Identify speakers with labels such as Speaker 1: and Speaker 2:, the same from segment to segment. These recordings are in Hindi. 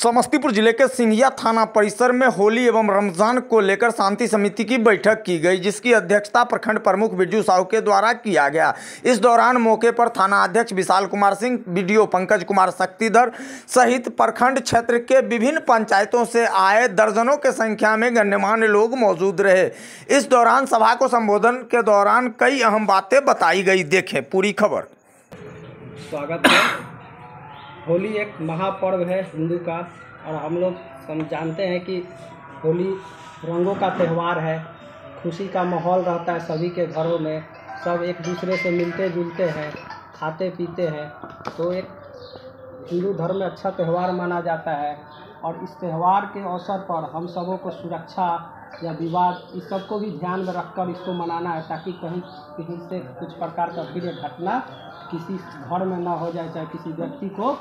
Speaker 1: समस्तीपुर जिले के सिंघिया थाना परिसर में होली एवं रमजान को लेकर शांति समिति की बैठक की गई, जिसकी अध्यक्षता प्रखंड प्रमुख बिरजू साहू के द्वारा किया गया। इस दौरान मौके पर थाना अध्यक्ष विशाल कुमार सिंह, बीडीओ पंकज कुमार शक्तिधर सहित प्रखंड क्षेत्र के विभिन्न पंचायतों से आए दर्जनों के संख्या में गण्यमान्य लोग मौजूद रहे। इस दौरान सभा को संबोधन के दौरान कई अहम बातें बताई गई। देखें पूरी खबर।
Speaker 2: स्वागत है। होली एक महापर्व है हिंदू का, और हम लोग जानते हैं कि होली रंगों का त्यौहार है। खुशी का माहौल रहता है सभी के घरों में, सब एक दूसरे से मिलते जुलते हैं, खाते पीते हैं। तो एक हिंदू धर्म में अच्छा त्यौहार माना जाता है, और इस त्यौहार के अवसर पर हम सबों को सुरक्षा या विवाद इस सब को भी ध्यान में रखकर इसको मनाना है, ताकि कहीं किसी से कुछ प्रकार का भी घटना किसी घर में ना हो जाए, चाहे किसी व्यक्ति को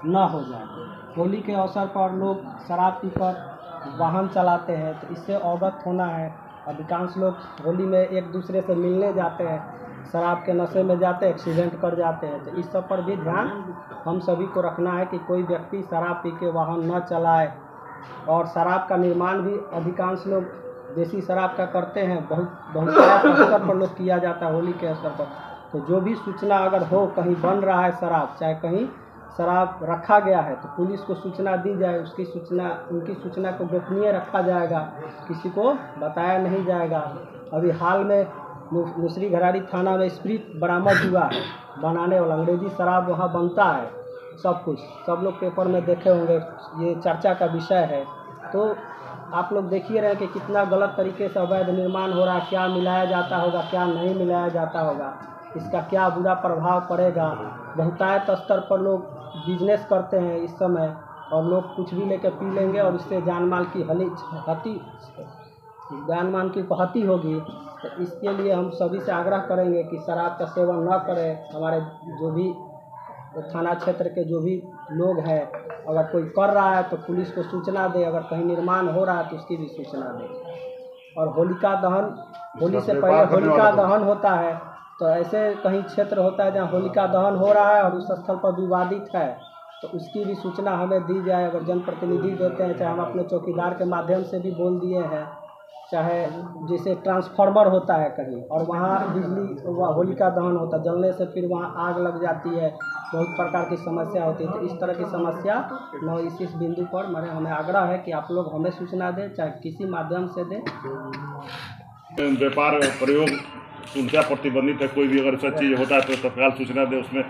Speaker 2: ना हो जाए। होली के अवसर पर लोग शराब पीकर वाहन चलाते हैं, तो इससे अवगत होना है। अधिकांश लोग होली में एक दूसरे से मिलने जाते हैं, शराब के नशे में जाते हैं, एक्सीडेंट कर जाते हैं। तो इस सब पर भी ध्यान हम सभी को रखना है कि कोई व्यक्ति शराब पी के वाहन न चलाए। और शराब का निर्माण भी अधिकांश लोग देसी शराब का करते हैं, बहुत अवसर पर लोग किया जाता है होली के अवसर पर। तो जो भी सूचना अगर हो कहीं बन रहा है शराब, चाहे कहीं शराब रखा गया है, तो पुलिस को सूचना दी जाए। उनकी सूचना को गोपनीय रखा जाएगा, किसी को बताया नहीं जाएगा। अभी हाल में मुसरी घरारी थाना में स्प्रिट बरामद हुआ है बनाने वाला, अंग्रेजी शराब वहाँ बनता है। सब कुछ सब लोग पेपर में देखे होंगे, ये चर्चा का विषय है। तो आप लोग देखिए रहे कि कितना गलत तरीके से अवैध निर्माण हो रहा है, क्या मिलाया जाता होगा, क्या नहीं मिलाया जाता होगा, इसका क्या बुरा प्रभाव पड़ेगा। बहुतायत स्तर पर लोग बिजनेस करते हैं इस समय, और लोग कुछ भी लेकर पी लेंगे और इससे जान माल की हत्या होगी। तो इसके लिए हम सभी से आग्रह करेंगे कि शराब का सेवन न करें। हमारे जो भी थाना क्षेत्र के जो भी लोग हैं, अगर कोई कर रहा है तो पुलिस को सूचना दे, अगर कहीं निर्माण हो रहा है तो उसकी भी सूचना दे। और होलिका दहन, होली से पहले होलिका दहन होता है, तो ऐसे कहीं क्षेत्र होता है जहाँ होलिका दहन हो रहा है और उस स्थल पर विवादित है, तो उसकी भी सूचना हमें दी जाए। अगर जनप्रतिनिधि देते हैं, चाहे हम अपने चौकीदार के माध्यम से भी बोल दिए हैं, चाहे जैसे ट्रांसफार्मर होता है कहीं और वहाँ बिजली होलिका दहन होता है, जलने से फिर वहाँ आग लग जाती है, बहुत प्रकार की समस्या होती है। तो इस तरह की समस्या न इस बिंदु पर हमें आग्रह है कि आप लोग हमें सूचना दें, चाहे किसी माध्यम से दें।
Speaker 3: व्यापार प्रयोग उनका प्रतिबंधित है। कोई भी अगर ऐसा चीज़ होता है तो तत्काल सूचना दे। उसमें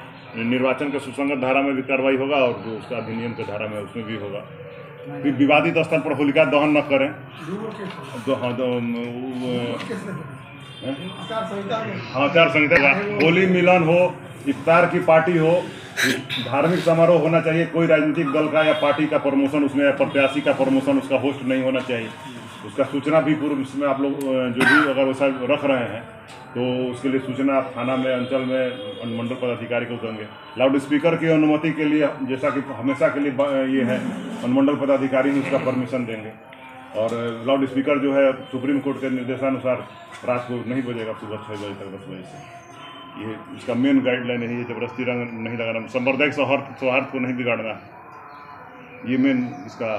Speaker 3: निर्वाचन के सुसंगत धारा में भी कार्रवाई होगा, और जो उसका अधिनियम के धारा में उसमें भी होगा। फिर विवादित स्थल पर होलिका दहन न करें। आचार संहिता, होली मिलन हो, इफ्तार की पार्टी हो, धार्मिक समारोह होना चाहिए। कोई राजनीतिक दल का या पार्टी का प्रमोशन उसमें, या प्रत्याशी का प्रमोशन उसका होस्ट नहीं होना चाहिए। उसका सूचना भी पूर्व इसमें आप लोग जो भी अगर वैसा रख रहे हैं तो उसके लिए सूचना आप थाना में, अंचल में अनुमंडल पदाधिकारी को देंगे। लाउड स्पीकर की अनुमति के लिए, जैसा कि हमेशा के लिए ये है, अनुमंडल पदाधिकारी ही उसका परमिशन देंगे। और लाउड स्पीकर जो है सुप्रीम कोर्ट के निर्देशानुसार रात को नहीं बजेगा, सुबह 6 बजे तक, 10 बजे से। ये इसका मेन गाइडलाइन है। ये जबरदस्ती रंग नहीं लगाना, सांप्रदायिक सौहार्द को नहीं बिगाड़ना, ये मेन इसका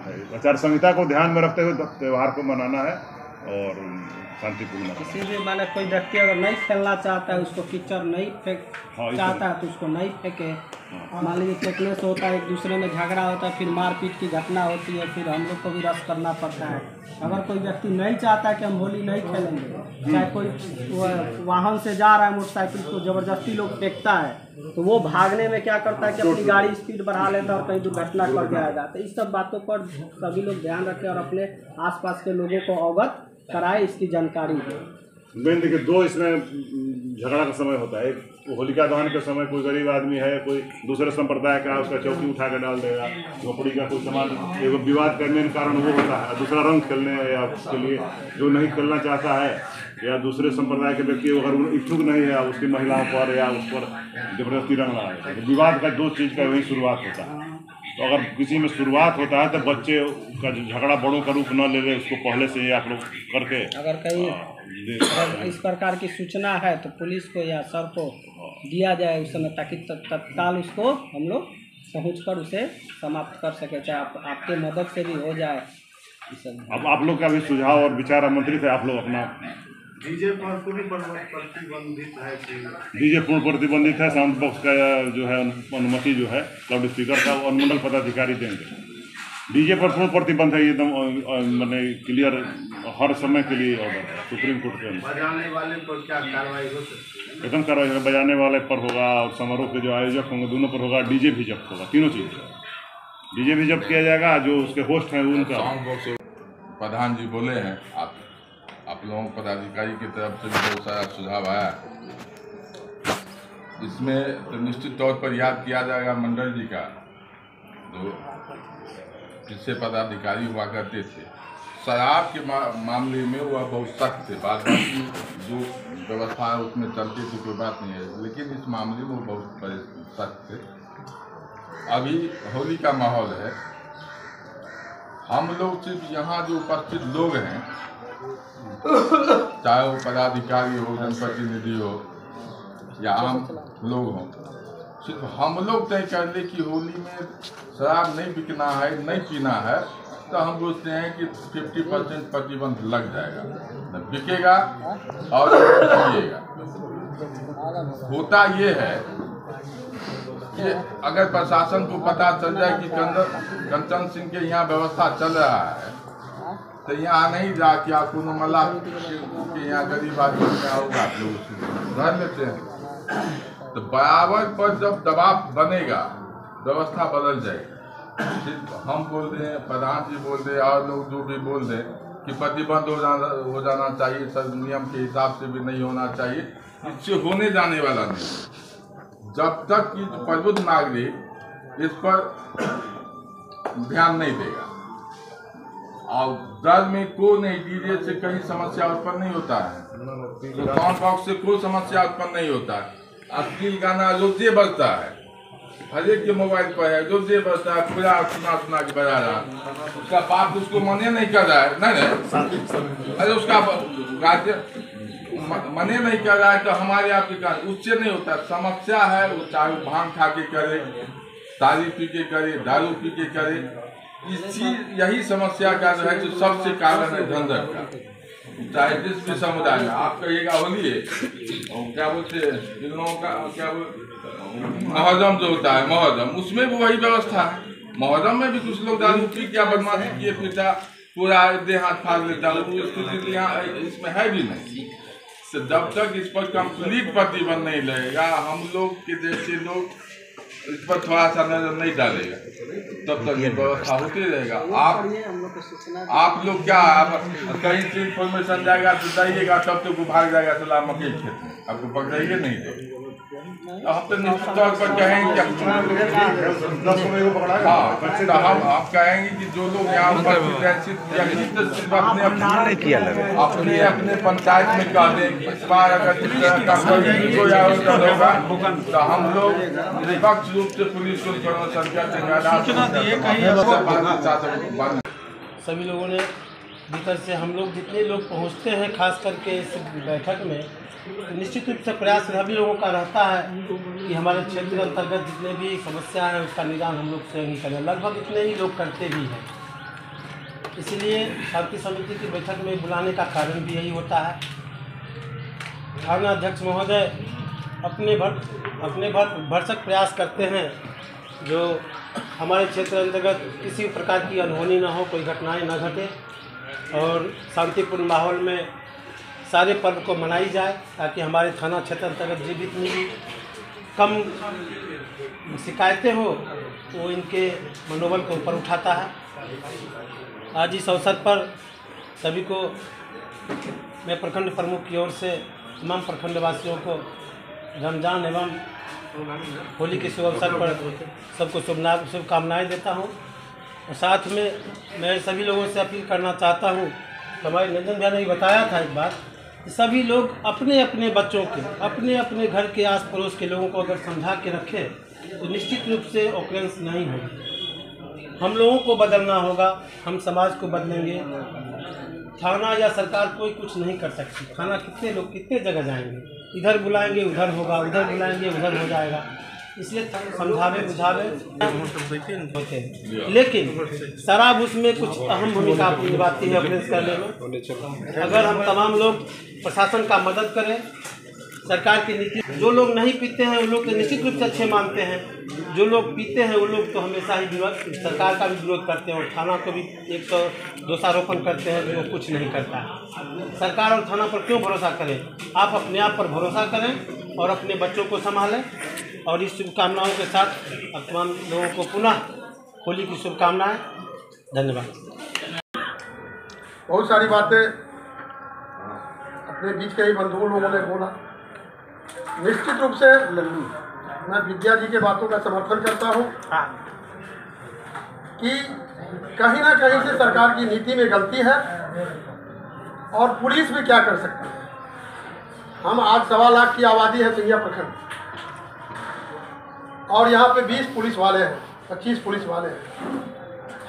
Speaker 3: है। आचार संहिता को ध्यान में रखते हुए त्यौहार को मनाना है और शांतिपूर्ण।
Speaker 2: किसी भी माने कोई व्यक्ति अगर नहीं खेलना चाहता है, उसको कीचड़ नहीं चाहता है तो उसको नहीं फेंके। मान लीजिए फेंकने से होता है, एक दूसरे में झगड़ा होता है, फिर मारपीट की घटना होती है, फिर हम लोग को भी रस करना पड़ता है। अगर कोई व्यक्ति नहीं चाहता है कि हम होली नहीं खेलेंगे, चाहे कोई वाहन से जा रहा है मोटरसाइकिल को जबरदस्ती लोग फेंकता है, तो वो भागने में क्या करता है कि अपनी गाड़ी स्पीड बढ़ा लेता है और कहीं दुर्घटना कर जाएगा। तो इस सब बातों पर सभी लोग ध्यान रखें और अपने आसपास के लोगों को अवगत कराए, इसकी जानकारी है।
Speaker 3: मेन देखिए, दो इसमें झगड़ा का समय होता है। एक होलिका दहन के समय कोई गरीब आदमी है, कोई दूसरे संप्रदाय का, उसका चौकी उठा के डाल देगा, झोपड़ी का कोई सामान, एगो विवाद का मेन कारण वो होता है। दूसरा रंग खेलने या उसके लिए जो नहीं खेलना चाहता है, या दूसरे संप्रदाय के व्यक्ति अगर इच्छुक नहीं है, उसकी महिलाओं पर या उस पर जबरदस्ती रंग लगाए, तो विवाद का दो चीज़ का वही शुरुआत होता है। तो अगर किसी में शुरुआत होता है तो बच्चे का झगड़ा बड़ों का रूप न ले ले, उसको पहले से ही आप लोग करके,
Speaker 2: अगर कहीं इस प्रकार की सूचना है तो पुलिस को या सर को दिया जाए उस समय, ताकि तत्काल उसको हम लोग पहुंचकर उसे समाप्त कर सके, चाहे आपके मदद से भी हो जाए।
Speaker 3: अब आप लोग का भी सुझाव और विचार आमंत्रित है। आप लोग अपना
Speaker 4: डीजे पर पूर्ण प्रतिबंधित है।
Speaker 3: डीजे पूर्ण प्रतिबंधित है। साउंड बॉक्स का जो है अनुमति जो है लाउड स्पीकर का वो अनुमंडल पदाधिकारी देंगे। डीजे पर पूर्ण प्रतिबंध है, एकदम मैंने क्लियर हर समय के लिए ऑर्डर है सुप्रीम कोर्ट के अंदर।
Speaker 4: बजाने वाले पर क्या कार्रवाई हो सकती है?
Speaker 3: एकदम कार्रवाई होगा, बजाने वाले पर होगा और समारोह के जो आयोजक होंगे दोनों पर होगा। डीजे भी जब्त होगा, तीनों चीज़ डीजे भी जब्त किया जाएगा। जो उसके होस्ट हैं उनका
Speaker 5: साउंड बॉक्स प्रधान जी बोले हैं। आप लोगों पदाधिकारी की तरफ से भी बहुत सारा सुझाव आया। इसमें तो निश्चित तौर पर याद किया जाएगा मंडल जी का, जो जिससे पदाधिकारी हुआ करते थे। शराब के मामले में वह बहुत सख्त थे, बाद बाकी जो व्यवस्था है उसमें चलती थी, कोई बात नहीं है, लेकिन इस मामले में वो बहुत सख्त थे। अभी होली का माहौल है, हम लोग सिर्फ यहाँ जो उपस्थित लोग हैं, चाहे वो पदाधिकारी हो, जनप्रतिनिधि हो या आम लोग हों, सिर्फ हम लोग तय कर ले कि होली में शराब नहीं बिकना है, नहीं पीना है, तो हम सोचते हैं कि 50% प्रतिबंध लग जाएगा, न बिकेगा और पिएगा। होता ये है कि अगर प्रशासन को पता चल जाए कि कंचन सिंह के यहाँ व्यवस्था चल रहा है, तो यहाँ नहीं जाके आप कोनो मल्ला के यहाँ गरीब आदमी में होगा लोग रह लेते हैं। तो बराबर पर जब दबाव बनेगा व्यवस्था बदल जाएगी। सिर्फ हम बोल दें, प्रधान जी बोल दें और लोग जो भी बोल दें कि प्रतिबंध हो जाना चाहिए, सब नियम के हिसाब से भी नहीं होना चाहिए, इससे होने जाने वाला नहीं। जब तक कि प्रबुद्ध नागरिक इस पर ध्यान नहीं देगा और दल में कोई नहीं, डीजे से कहीं समस्या उत्पन्न नहीं होता है, तो साउंड बॉक्स से कोई समस्या उत्पन्न नहीं होता है। अश्लील गाना रोजे बजता है, हर एक के मोबाइल पर है, रोजे बजता है, पूरा सुना के बजा रहा है, उसका बाप उसको मने नहीं कर रहा है, नहीं अरे उसका मने नहीं कर रहा है, तो हमारे यहाँ के कारण उससे नहीं होता। समस्या है वो चाहे भांग खा के करे, तारी पी के करे, दारू पी के करे, यही समस्या का जो है, जो सबसे कारण है झंझट का। चाहे जिस भी समुदाय में आप कहिएगा होली है, क्या बोलते हैं इन लोगों का, क्या मुहर्रम जो होता है, मुहर्रम, उसमें भी वही व्यवस्था है। मुहर्रम में भी कुछ लोग दारू पी क्या बदमाशी किए, पीटा, पूरा देह हाथ फाड़ लेता है, वो स्थिति यहाँ इसमें है भी नहीं। तो जब तक इस पर कंप्लीट प्रतिबंध नहीं लगेगा, हम लोग के जैसे लोग इस पर थोड़ा सा नजर नहीं डालेगा, तब तक ये व्यवस्था होती रहेगा। आप लोग क्या, आप कहीं से इन्फॉर्मेशन जाएगा तो जाइएगा, तब तक वो भाग जाएगा सलाह मकई खेत में, आपको पकड़ेंगे नहीं देंगे। तो हम तो निश्चित तौर पर कहेंगे हम आप कहेंगे कि जो लोग यहाँ उपस्थित हैं सिर्फ अपने अपने पंचायत में कह दें कि इस बार अगर इस तरह का कोई आयोजन होगा तो हम लोग निष्पक्ष रूप से पुलिस को इन्फॉर्मेशन
Speaker 6: सभी लोगों ने भीतर से, हम लोग जितने लोग पहुँचते हैं खास करके इस बैठक में, तो निश्चित रूप से प्रयास सभी लोगों का रहता है कि हमारे क्षेत्र अंतर्गत जितने भी समस्या है उसका निदान हम लोग स्वयं ही करें। लगभग इतने ही लोग करते भी हैं, इसलिए शांति समिति की बैठक में बुलाने का कारण भी यही होता है। थाना अध्यक्ष महोदय अपने भरसक प्रयास करते हैं जो हमारे क्षेत्र अंतर्गत किसी प्रकार की अनहोनी न हो, कोई घटनाएं न घटे और शांतिपूर्ण माहौल में सारे पर्व को मनाई जाए, ताकि हमारे थाना क्षेत्र अंतर्गत जितनी भी कम शिकायतें हो वो इनके मनोबल को ऊपर उठाता है। आज इस अवसर पर सभी को मैं प्रखंड प्रमुख की ओर से तमाम प्रखंड वासियों को रमजान एवं होली के शुभ अवसर पर सबको शुभकामनाएँ देता हूँ। और साथ में मैं सभी लोगों से अपील करना चाहता हूँ, हमारे नंदन भैया ने बताया था एक बात, सभी लोग अपने अपने बच्चों के, अपने अपने घर के आस पड़ोस के लोगों को अगर समझा के रखें तो निश्चित रूप से ऑकरेंस नहीं होगी। हम लोगों को बदलना होगा, हम समाज को बदलेंगे। थाना या सरकार कोई कुछ नहीं कर सकती। थाना कितने लोग कितने जगह जाएंगे, इधर बुलाएंगे उधर होगा, उधर बुलाएंगे उधर हो जाएगा। इसलिए समझावे बुझावे होते हैं, लेकिन शराब उसमें कुछ अहम भूमिका निभाती है ऑफेंस करने में। अगर हम तमाम लोग प्रशासन का मदद करें, सरकार की नीति, जो लोग नहीं पीते हैं वो लोग तो निश्चित रूप से अच्छे मानते हैं, जो लोग पीते हैं वो लोग तो हमेशा ही विरोध, सरकार का भी विरोध करते हैं और थाना को भी एक तो दोषारोपण करते हैं जो कुछ नहीं करता है। सरकार और थाना पर क्यों भरोसा करें? आप अपने आप पर भरोसा करें और अपने बच्चों को संभालें। और इस शुभकामनाओं के साथ अब तमाम लोगों को पुनः होली की शुभकामनाएँ। धन्यवाद।
Speaker 7: बहुत सारी बातें अपने बीच के ही बंधुओं लोगों ने बोला। निश्चित रूप से मैं विद्या जी के बातों का समर्थन करता हूं कि कहीं ना कहीं से सरकार की नीति में गलती है और पुलिस भी क्या कर सकती है। हम आज 1.25 लाख की आबादी है सिंघिया प्रखंड, और यहाँ पे 20 पुलिस वाले हैं, 25 पुलिस वाले हैं।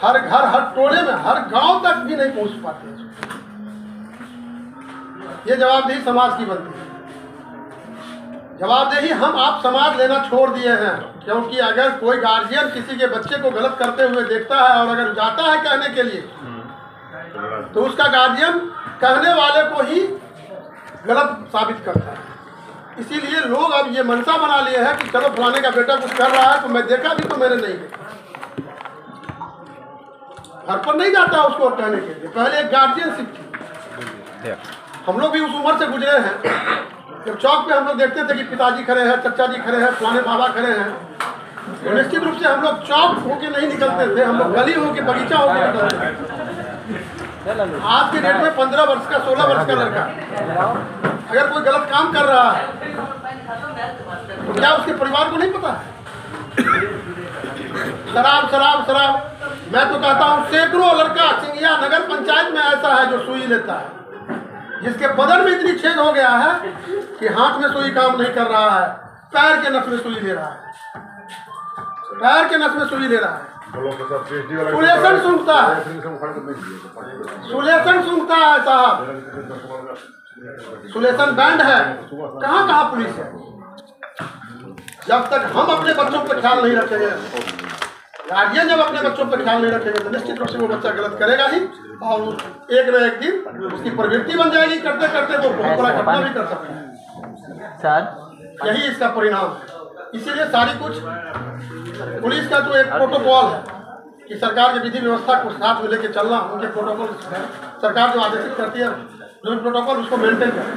Speaker 7: हर घर, हर टोले में, हर गांव तक भी नहीं पहुंच पाते हैं। ये जवाबदेही समाज की बनती है। जवाबदेही हम आप समाज लेना छोड़ दिए हैं, क्योंकि अगर कोई गार्जियन किसी के बच्चे को गलत करते हुए देखता है और अगर जाता है कहने के लिए, तो उसका गार्जियन कहने वाले को ही गलत साबित करता है। इसीलिए लोग अब ये मनसा बना लिए हैं कि चलो फलाने का बेटा कुछ कर रहा है तो मैं देखा भी तो मैंने नहीं देखा। घर पर नहीं जाता उसको कहने के लिए, पहले एक गार्जियनशिप थी। हम लोग भी उस उम्र से गुजरे हैं जब चौक पे हम लोग देखते थे कि पिताजी खड़े हैं, चचा जी खड़े हैं, पुराने बाबा खड़े हैं, तो निश्चित रूप से हम लोग चौक होके नहीं निकलते थे, हम लोग गली होके, बगीचा होके निकलते थे। आज के डेट में 15 वर्ष का, 16 वर्ष का लड़का अगर कोई गलत काम कर रहा है तो क्या उसके परिवार को नहीं पता है? शराब शराब शराब, मैं तो कहता हूँ सैकड़ों लड़का सिंघिया नगर पंचायत में ऐसा है जो सुई लेता है, जिसके बदन में इतनी छेद हो गया है कि हाथ में सुई काम नहीं कर रहा है, पैर के नस में सुई ले रहा है, पैर के नस में सुई ले रहा है। सुलेशन सूंघता है, सुलेशन सूंघता है साहब, सुलेशन बैंड है। कहाँ कहाँ पुलिस है? जब तक हम अपने बच्चों पर ख्याल नहीं रखेंगे, गार्जियन जब अपने बच्चों पर ख्याल नहीं रखेंगे, तो निश्चित रूप से वो बच्चा गलत करेगा ही और एक न एक दिन उसकी प्रवृत्ति बन जाएगी। करते करते वो बहुत बड़ा घटना भी कर सकता है सर, यही इसका परिणाम है। इसीलिए सारी कुछ पुलिस का तो एक प्रोटोकॉल है कि सरकार की विधि व्यवस्था को साथ में लेके चलना, उनके प्रोटोकॉल सरकार जो आदेशित करती है, जो भी प्रोटोकॉल उसको मेंटेन करें।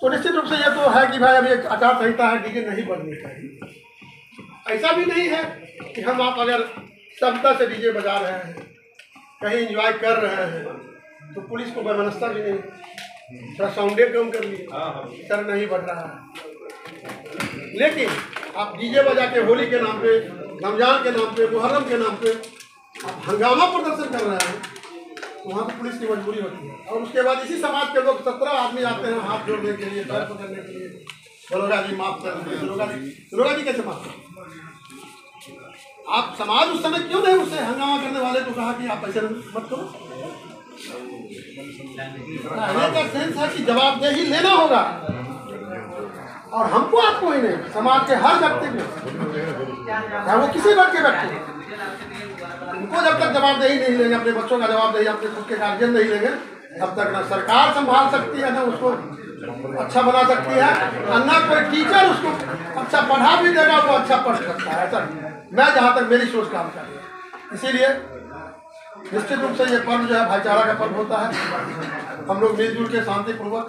Speaker 7: तो निश्चित रूप से ये तो है कि भाई अभी एक आचार संहिता है, डीजे नहीं बजनी चाहिए। ऐसा भी नहीं है कि हम आप अगर क्षमता से डीजे बजा रहे हैं, कहीं एंजॉय कर रहे हैं, तो पुलिस को वैमनस्यता भी नहीं, थोड़ा साउंडे कम कर लिए, सर नहीं बज रहा है। लेकिन आप डीजे बजा के होली के नाम पे, रमजान के नाम पे, मुहर्रम के नाम पे आप हंगामा प्रदर्शन कर रहे हैं, तो वहाँ पर पुलिस की मजबूरी होती है। और उसके बाद इसी समाज के लोग 17 आदमी आते हैं हाथ जोड़ने के लिए, पैर पकड़ने के लिए, दरोगा जी माफ कर दीजिए। दरोगा जी कैसे माफ कर? आप समाज उस समय क्यों नहीं उससे हंगामा करने वाले को कहा कि आप ऐसे मत करो? कहने का सेंस है कि जवाबदेही लेना होगा, और हमको आपको ही नहीं, समाज के हर व्यक्ति को, चाहे वो किसी वर्ग के व्यक्ति, उनको जब तक जवाबदेही नहीं लेंगे, अपने बच्चों का जवाबदेही अपने खुद के गार्जियन नहीं लेंगे, तब तक ना सरकार संभाल सकती है, ना उसको अच्छा बना सकती है, और ना कोई टीचर उसको अच्छा पढ़ा भी देगा वो अच्छा पढ़ सकता है। ऐसा मैं जहाँ तक मेरी सोच काम कर रही है। इसीलिए निश्चित रूप से ये पर्व जो है भाईचारा का पर्व होता है। हम लोग मिलजुल के शांतिपूर्वक